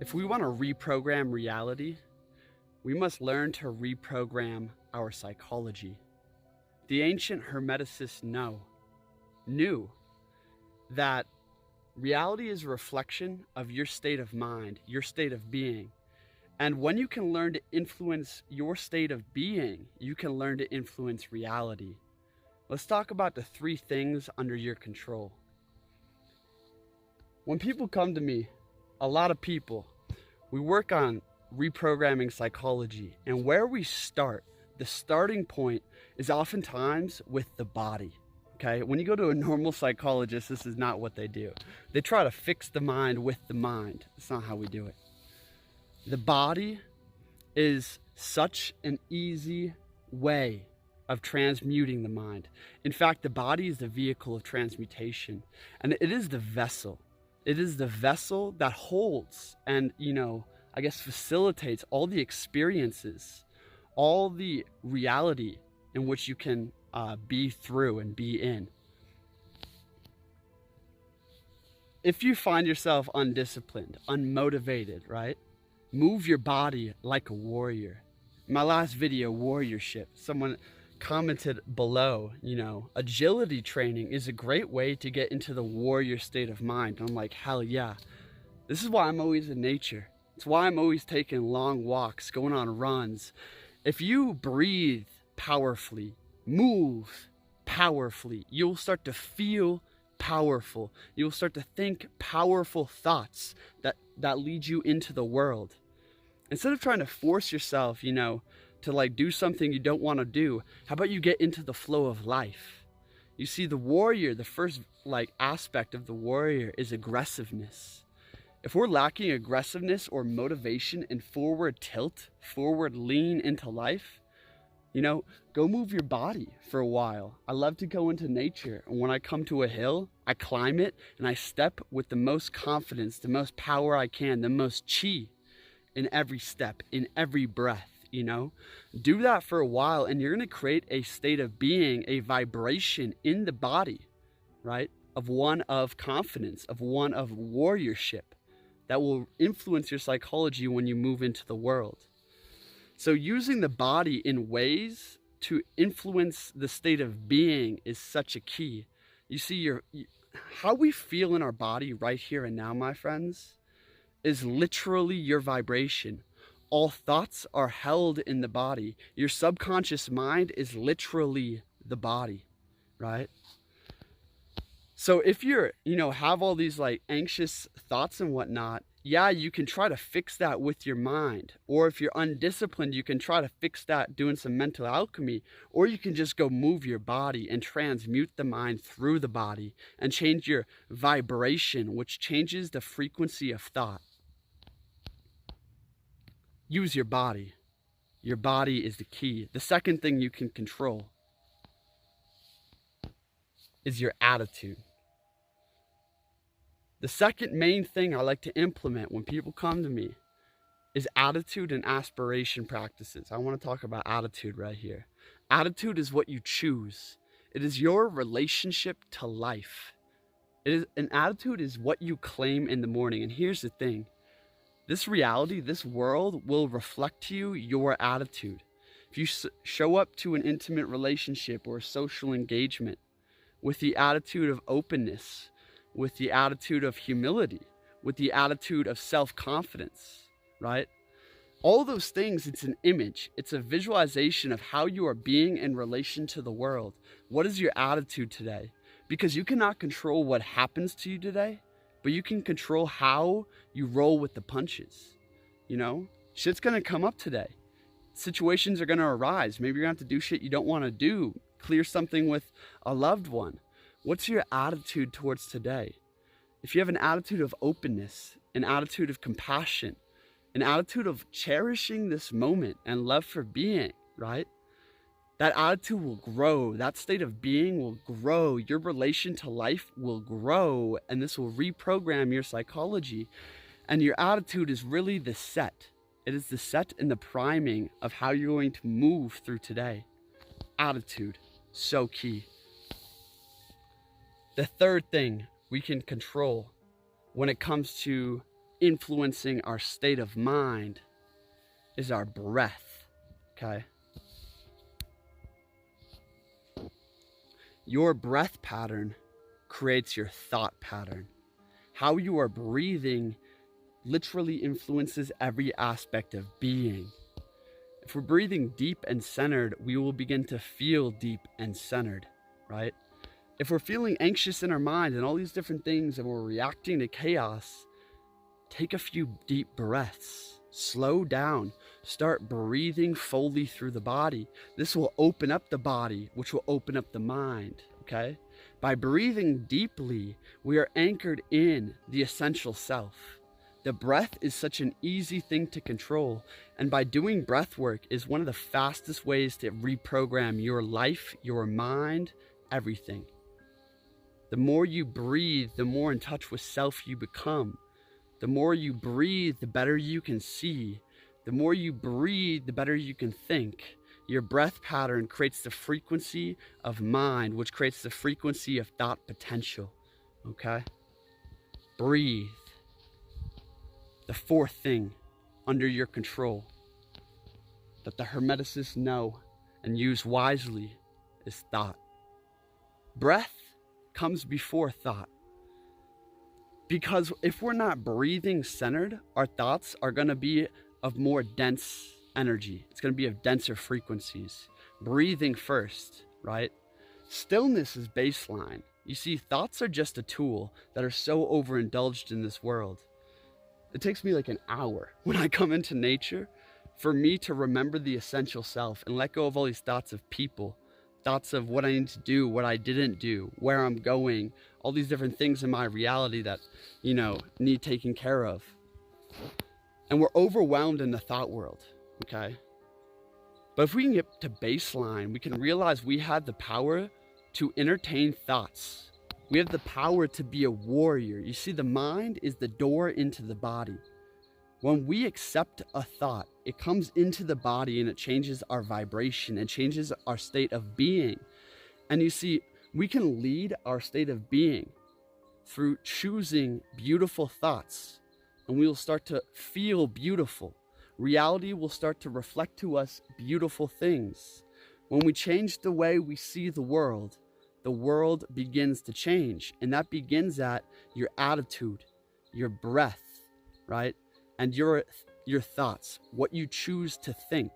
If we want to reprogram reality, we must learn to reprogram our psychology. The ancient Hermeticists knew that reality is a reflection of your state of mind, your state of being. And when you can learn to influence your state of being, you can learn to influence reality. Let's talk about the 3 things under your control. When people come to me, a lot of people, we work on reprogramming psychology, and where we start, the starting point is oftentimes with the body. Okay, when you go to a normal psychologist, this is not what they do. They try to fix the mind with the mind. That's not how we do it. The body is such an easy way of transmuting the mind. In fact, the body is the vehicle of transmutation, and it is the vessel. It is the vessel that holds and, I guess facilitates all the experiences, all the reality in which you can be through and be in. If you find yourself undisciplined, unmotivated, right? Move your body like a warrior. In my last video, warriorship, someone commented below, agility training is a great way to get into the warrior state of mind. And I'm like, hell yeah. This is why I'm always in nature. It's why I'm always taking long walks, going on runs. If you breathe powerfully, move powerfully, you'll start to feel powerful. You'll start to think powerful thoughts that lead you into the world. Instead of trying to force yourself, to do something you don't want to do, how about you get into the flow of life? You see, the warrior, the first aspect of the warrior is aggressiveness. If we're lacking aggressiveness or motivation and forward tilt, forward lean into life, go move your body for a while. I love to go into nature, and when I come to a hill, I climb it and I step with the most confidence, the most power I can, the most chi in every step, in every breath. Do that for a while, and you're going to create a state of being, a vibration in the body, right? Of one of confidence, of one of warriorship that will influence your psychology when you move into the world. So using the body in ways to influence the state of being is such a key. You see, how we feel in our body right here and now, my friends, is literally your vibration. All thoughts are held in the body. Your subconscious mind is literally the body, right? So if you're, have all these anxious thoughts and whatnot, yeah, you can try to fix that with your mind. Or if you're undisciplined, you can try to fix that doing some mental alchemy. Or you can just go move your body and transmute the mind through the body and change your vibration, which changes the frequency of thought. Use your body. Your body is the key. The second thing you can control is your attitude. The second main thing I like to implement when people come to me is attitude and aspiration practices. I want to talk about attitude right here. Attitude is what you choose. It is your relationship to life. An attitude is what you claim in the morning. And here's the thing. This reality, this world will reflect to you your attitude. If you show up to an intimate relationship or a social engagement with the attitude of openness, with the attitude of humility, with the attitude of self-confidence, right? All those things, it's an image. It's a visualization of how you are being in relation to the world. What is your attitude today? Because you cannot control what happens to you today, but you can control how you roll with the punches. Shit's gonna come up today. Situations are gonna arise. Maybe you're gonna have to do shit you don't wanna do, clear something with a loved one. What's your attitude towards today? If you have an attitude of openness, an attitude of compassion, an attitude of cherishing this moment and love for being, right? That attitude will grow. That state of being will grow. Your relation to life will grow, and this will reprogram your psychology. And your attitude is really the set. It is the set and the priming of how you're going to move through today. Attitude, so key. The third thing we can control when it comes to influencing our state of mind is our breath, okay? Your breath pattern creates your thought pattern. How you are breathing literally influences every aspect of being. If we're breathing deep and centered, we will begin to feel deep and centered, right? If we're feeling anxious in our mind and all these different things and we're reacting to chaos, take a few deep breaths, slow down, start breathing fully through the body. This will open up the body, which will open up the mind, okay? By breathing deeply, we are anchored in the essential self. The breath is such an easy thing to control, and by doing breath work is one of the fastest ways to reprogram your life, your mind, everything. The more you breathe, the more in touch with self you become. The more you breathe, the better you can see. The more you breathe, the better you can think. Your breath pattern creates the frequency of mind, which creates the frequency of thought potential, okay? Breathe. The fourth thing under your control that the Hermeticists know and use wisely is thought. Breath comes before thought. Because if we're not breathing centered, our thoughts are going to be of more dense energy. It's going to be of denser frequencies. Breathing first, right? Stillness is baseline. You see, thoughts are just a tool that are so overindulged in this world. It takes me like an hour when I come into nature for me to remember the essential self and let go of all these thoughts of people, thoughts of what I need to do, what I didn't do, where I'm going, all these different things in my reality that, need taken care of. And we're overwhelmed in the thought world, okay? But if we can get to baseline, we can realize we have the power to entertain thoughts. We have the power to be a warrior. You see, the mind is the door into the body. When we accept a thought, it comes into the body and it changes our vibration. It changes our state of being. And you see, we can lead our state of being through choosing beautiful thoughts. And we will start to feel beautiful. Reality will start to reflect to us beautiful things. When we change the way we see the world begins to change. And that begins at your attitude, your breath, right? And your thoughts, what you choose to think.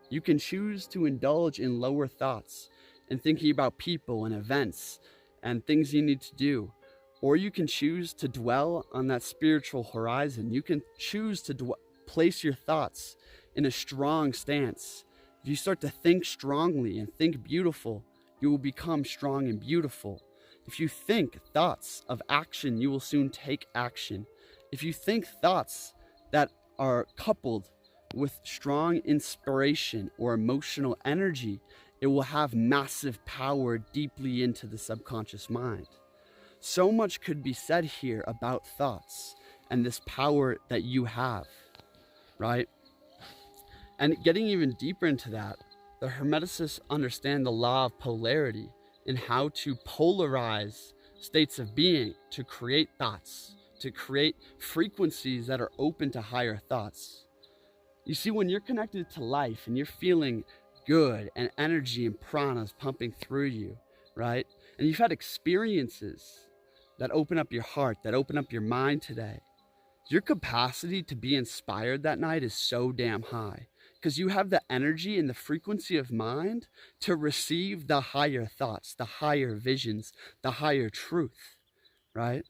You can choose to indulge in lower thoughts and thinking about people and events and things you need to do. Or you can choose to dwell on that spiritual horizon. You can choose to place your thoughts in a strong stance. If you start to think strongly and think beautiful, you will become strong and beautiful. If you think thoughts of action, you will soon take action. If you think thoughts that are coupled with strong inspiration or emotional energy, it will have massive power deeply into the subconscious mind. So much could be said here about thoughts and this power that you have, right? And getting even deeper into that, the Hermeticists understand the law of polarity and how to polarize states of being to create thoughts, to create frequencies that are open to higher thoughts. You see, when you're connected to life and you're feeling good and energy and prana is pumping through you, right? And you've had experiences that open up your heart, that open up your mind today. Your capacity to be inspired that night is so damn high because you have the energy and the frequency of mind to receive the higher thoughts, the higher visions, the higher truth, right?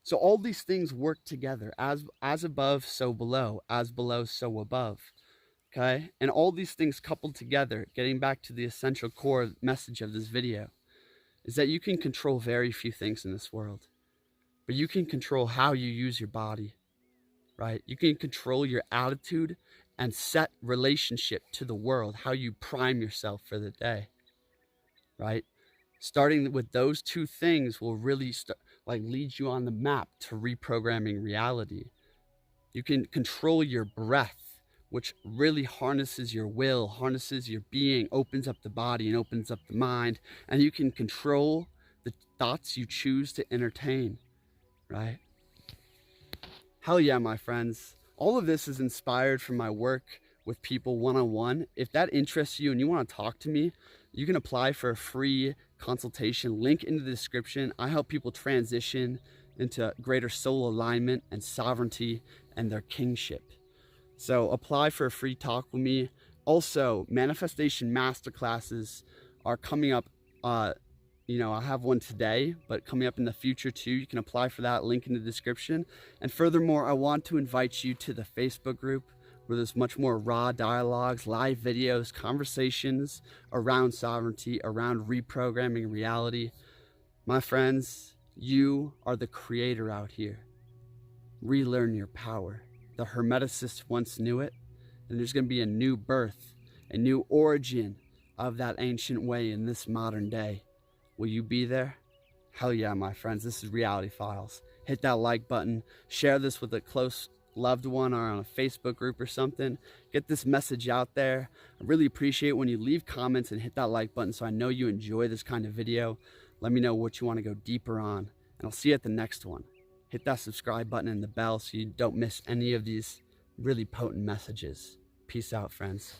So all these things work together, as above, so below, as below, so above, okay? And all these things coupled together, getting back to the essential core message of this video, is that you can control very few things in this world, but you can control how you use your body, right? You can control your attitude and set relationship to the world, how you prime yourself for the day, right? Starting with those two things will really lead you on the map to reprogramming reality. You can control your breath, which really harnesses your will, harnesses your being, opens up the body and opens up the mind. And you can control the thoughts you choose to entertain, right? Hell yeah, my friends. All of this is inspired from my work with people one-on-one. If that interests you and you want to talk to me, you can apply for a free consultation. Link in the description. I help people transition into greater soul alignment and sovereignty and their kingship. So apply for a free talk with me. Also, Manifestation Masterclasses are coming up. You know, I have one today, but coming up in the future too. You can apply for that, link in the description. And furthermore, I want to invite you to the Facebook group where there's much more raw dialogues, live videos, conversations around sovereignty, around reprogramming reality. My friends, you are the creator out here. Relearn your power. The Hermeticists once knew it, and there's going to be a new birth, a new origin of that ancient way in this modern day. Will you be there? Hell yeah, my friends. This is Reality Files. Hit that like button. Share this with a close loved one or on a Facebook group or something. Get this message out there. I really appreciate when you leave comments and hit that like button so I know you enjoy this kind of video. Let me know what you want to go deeper on, and I'll see you at the next one. Hit that subscribe button and the bell so you don't miss any of these really potent messages. Peace out, friends.